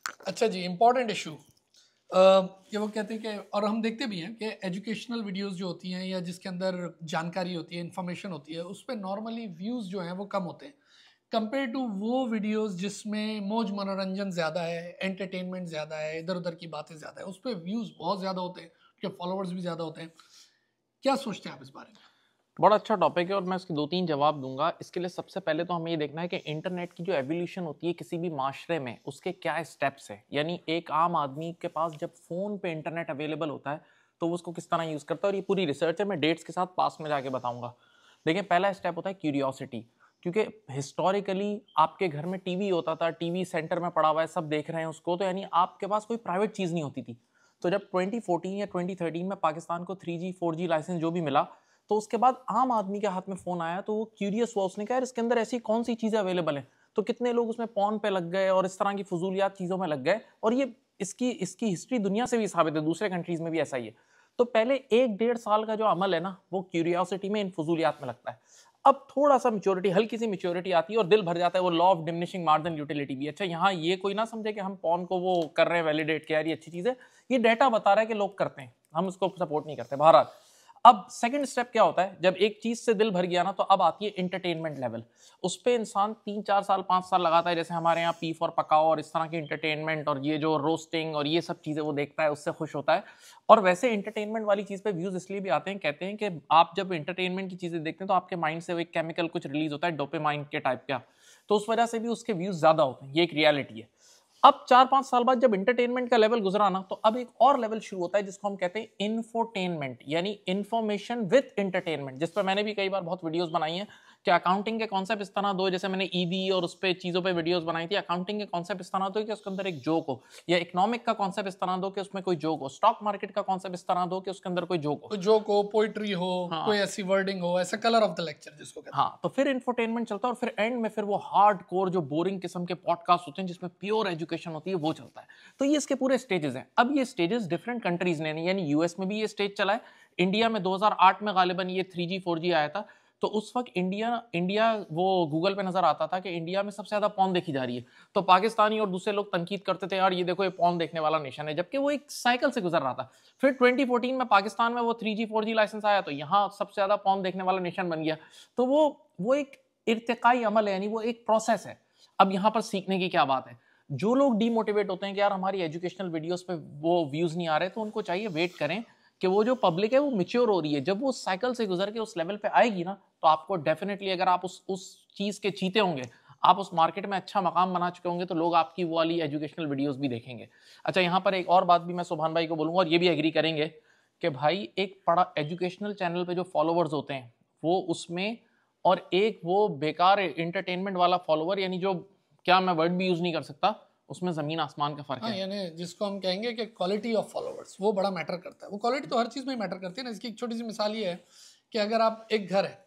अच्छा जी, important issue ये वो कहते हैं कि, और हम देखते भी हैं कि एजुकेशनल वीडियोस जो होती हैं या जिसके अंदर जानकारी होती है, इन्फॉर्मेशन होती है, उस पर नॉर्मली व्यूज़ जो हैं वो कम होते हैं कंपेयर टू वो वीडियोस जिसमें मौज मनोरंजन ज़्यादा है, एंटरटेनमेंट ज़्यादा है, इधर उधर की बातें ज़्यादा है, उस पर व्यूज़ बहुत ज़्यादा होते हैं, उसके फॉलोअर्स भी ज़्यादा होते हैं। क्या सोचते हैं आप इस बारे में? बड़ा अच्छा टॉपिक है और मैं इसके 2-3 जवाब दूँगा। इसके लिए सबसे पहले तो हमें ये देखना है कि इंटरनेट की जो एवोल्यूशन होती है किसी भी माशरे में, उसके क्या स्टेप्स हैं। यानी एक आम आदमी के पास जब फ़ोन पे इंटरनेट अवेलेबल होता है, तो वो उसको किस तरह यूज़ करता है और ये पूरी रिसर्च है, मैं डेट्स के साथ पास में जाके बताऊँगा। देखिए, पहला स्टेप होता है क्यूरियोसिटी, क्योंकि हिस्टोरिकली आपके घर में टीवी होता था, टीवी सेंटर में पड़ा हुआ है, सब देख रहे हैं उसको, तो यानी आपके पास कोई प्राइवेट चीज़ नहीं होती थी। तो जब 2014 या 2013 में पाकिस्तान को 3G, 4G लाइसेंस जो भी मिला, तो उसके बाद आम आदमी के हाथ में फ़ोन आया तो वो क्यूरियस हुआ, उसने कहा यार इसके अंदर ऐसी कौन सी चीज़ें अवेलेबल हैं। तो कितने लोग उसमें पॉर्न पे लग गए और इस तरह की फजूलियात चीज़ों में लग गए, और ये इसकी इसकी हिस्ट्री दुनिया से भी साबित है, दूसरे कंट्रीज़ में भी ऐसा ही है। तो पहले 1 डेढ़ साल का जो अमल है ना, वो क्यूरियोसिटी में, इन फजूलियात में लगता है। अब थोड़ा-सा मैच्योरिटी, हल्की सी मैच्योरिटी आती है और दिल भर जाता है, वो law of diminishing margin utility भी। अच्छा, यहाँ ये कोई ना समझे कि हम पॉर्न को वो कर रहे हैं वैलिडेट कि यार ये अच्छी चीज़ है। ये डेटा बता रहा है कि लोग करते हैं, हम उसको सपोर्ट नहीं करते। बहरहाल, अब सेकंड स्टेप क्या होता है, जब एक चीज से दिल भर गया ना, तो अब आती है इंटरटेनमेंट लेवल। उस पे इंसान 3 4 साल 5 साल लगाता है, जैसे हमारे यहाँ पी फॉर पकाओ और इस तरह की इंटरटेनमेंट और ये जो रोस्टिंग और ये सब चीजें वो देखता है, उससे खुश होता है। और वैसे इंटरटेनमेंट वाली चीज पे व्यूज इसलिए भी आते हैं, कहते हैं कि आप जब इंटरटेनमेंट की चीजें देखते हैं तो आपके माइंड से वो एक केमिकल कुछ रिलीज होता है, डोपामाइन के टाइप का, तो उस वजह से भी उसके व्यूज ज्यादा होते हैं। ये एक रियलिटी है। अब 4 5 साल बाद जब इंटरटेनमेंट का लेवल गुजरा ना, तो अब एक और लेवल शुरू होता है जिसको हम कहते हैं इंफोटेनमेंट, यानी इंफॉर्मेशन विद इंटरटेनमेंट, जिस पर मैंने भी कई बार बहुत वीडियोस बनाई हैं कि अकाउंटिंग के कॉन्सेप्ट इस तरह दो, जैसे मैंने ईदी और उस पे चीजों पे वीडियोस बनाई थी। अकाउंटिंग के कॉन्सेप्ट इस तरह दो कि उसके अंदर एक जोक हो, या इकोनॉमिक का कॉन्सेप्ट इस तरह दो कि उसमें कोई जोक हो, स्टॉक मार्केट का कॉन्सेप्ट इस तरह दो कि उसके अंदर कोई जोक हो। कोई जोक हो, पोइट्री हो, कोई हाँ, ऐसी वर्डिंग हो, ऐसा कलर ऑफ द लेक्चर जिसको कहते हैं। हाँ, तो फिर इंफोटेनमेंट चलता है और फिर एंड में फिर वो हार्ड कोर जो बोरिंग किस्म के पॉडकास्ट होते हैं जिसमें प्योर एजुकेशन होती है, वो चलता है। तो ये इसके पूरे स्टेजेस हैं। अब ये स्टेजेस डिफरेंट कंट्रीज ने, यानी यूएस में भी ये स्टेज चला है। इंडिया में 2008 में गालिबन ये 3G 4G आया था। तो उस वक्त इंडिया इंडिया वो गूगल पे नजर आता था कि इंडिया में सबसे ज्यादा पॉर्न देखी जा रही है। तो पाकिस्तानी और दूसरे लोग तनकीद करते थे, यार ये देखो ये पॉर्न देखने वाला नेशन है, जबकि वो एक साइकिल से गुजर रहा था। फिर 2014 में पाकिस्तान में वो 3G 4G लाइसेंस आया, तो यहाँ सबसे ज्यादा पॉर्न देखने वाला नेशन बन गया। तो वो एक इर्तिकाई अमल है, यानी वो एक प्रोसेस है। अब यहाँ पर सीखने की क्या बात है, जो लोग डीमोटिवेट होते हैं कि यार हमारी एजुकेशनल वीडियोस पे वो व्यूज नहीं आ रहे, तो उनको चाहिए वेट करें कि वो जो पब्लिक है वो मिच्योर हो रही है। जब वो साइकिल से गुजर के उस लेवल पे आएगी ना, तो आपको डेफिनेटली, अगर आप उस चीज के चीते होंगे, आप उस मार्केट में अच्छा मकाम बना चुके होंगे, तो लोग आपकी वो वाली एजुकेशनल वीडियोस भी देखेंगे। अच्छा, यहाँ पर एक और बात भी मैं सुभान भाई को बोलूंगा और ये भी एग्री करेंगे कि भाई एक बड़ा एजुकेशनल चैनल पे जो फॉलोअर्स होते हैं वो उसमें, और एक वो बेकार एंटरटेनमेंट वाला फॉलोअर, यानी जो, क्या मैं वर्ड भी यूज नहीं कर सकता, उसमें जमीन आसमान का फर्क हाँ, है। यानी जिसको हम कहेंगे कि क्वालिटी ऑफ फॉलोअर्स, वो बड़ा मैटर करता है। वो क्वालिटी तो हर चीज़ में ही मैटर करती है ना। इसकी एक छोटी सी मिसाल ये है कि अगर आप, एक घर है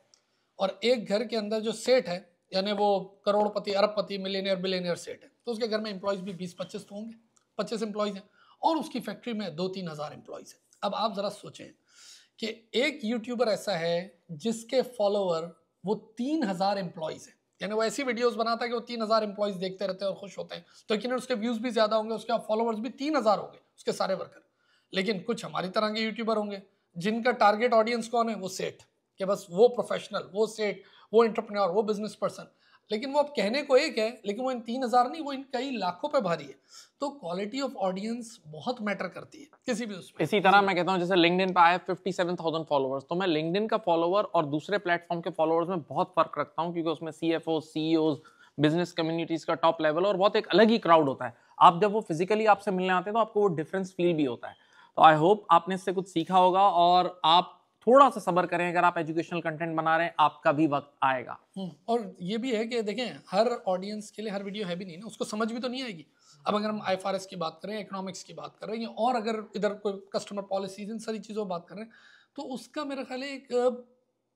और एक घर के अंदर जो सेठ है, यानी वो करोड़पति, अरबपति, मिलियनियर, बिलियनियर सेठ है, तो उसके घर में एम्प्लॉयज़ भी 20 25 तो होंगे, 25 एम्प्लॉयज़ हैं, और उसकी फैक्ट्री में 2 3 हज़ार एम्प्लॉयज़ हैं। अब आप ज़रा सोचें कि एक यूट्यूबर ऐसा है जिसके फॉलोअर वो 3 हज़ार एम्प्लॉयज़ हैं, यानी वो ऐसी वीडियोस बनाता है कि वो 3 हज़ार एम्प्लॉयज़ देखते रहते हैं और खुश होते हैं, तो यकीनन उसके व्यूज़ भी ज़्यादा होंगे, उसके फॉलोअर्स भी 3 हज़ार होंगे, उसके सारे वर्कर। लेकिन कुछ हमारी तरह के यूट्यूबर होंगे जिनका टारगेट ऑडियंस कौन है, वो सेठ, कि बस वो प्रोफेशनल, वो सेठ, वो एंटरप्रेन्योर, वो बिजनेस पर्सन। लेकिन वो अब कहने को एक है, लेकिन वो इन 3 हज़ार नहीं, वो इन कई लाखों पे भारी है। तो क्वालिटी ऑफ ऑडियंस बहुत मैटर करती है किसी भी उसमें, इसी किसी तरह भी। मैं कहता हूँ, जैसे लिंक्डइन पे आए 57,000 फॉलोअर्स, तो मैं लिंक्डइन का फॉलोअर और दूसरे प्लेटफॉर्म के फॉलोअर्स में बहुत फर्क रखता हूँ, क्योंकि उसमें सीएफओ, सीईओ, बिजनेस कम्युनिटीज का टॉप लेवल और बहुत एक अलग ही क्राउड होता है। आप जब वो फिजिकली आपसे मिलने आते हैं तो आपको वो डिफरेंस फील भी होता है। तो आई होप आपने इससे कुछ सीखा होगा, और आप थोड़ा सा सब्र करें, अगर आप एजुकेशनल कंटेंट बना रहे हैं, आपका भी वक्त आएगा। और ये भी है कि देखें, हर ऑडियंस के लिए हर वीडियो है भी नहीं ना, उसको समझ भी तो नहीं आएगी। अब अगर हम आईएफआरएस की बात करें, इकोनॉमिक्स की बात कर रहे हैं, और अगर इधर कोई कस्टमर पॉलिसीज, इन सारी चीज़ों की बात कर रहे हैं, तो उसका मेरा ख्याल है एक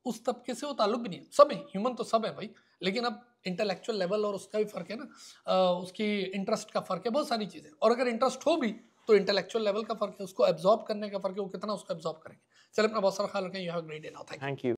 उस तबके से वो ताल्लुक भी नहीं है। सब है, ह्यूमन तो सब है भाई, लेकिन अब इंटेलेक्चुअल लेवल और उसका भी फ़र्क है ना, उसकी इंटरेस्ट का फ़र्क है, बहुत सारी चीज़ें। और अगर इंटरेस्ट हो भी तो इंटेलेक्चुअल लेवल का फ़र्क है, उसको एब्जॉर्ब करने का फ़र्क है, वो कितना उसको एब्जॉर्ब करेंगे। चलिए, अपना बहुत सारा ख्याल रखें। You have a great day now, thank you. Thank you.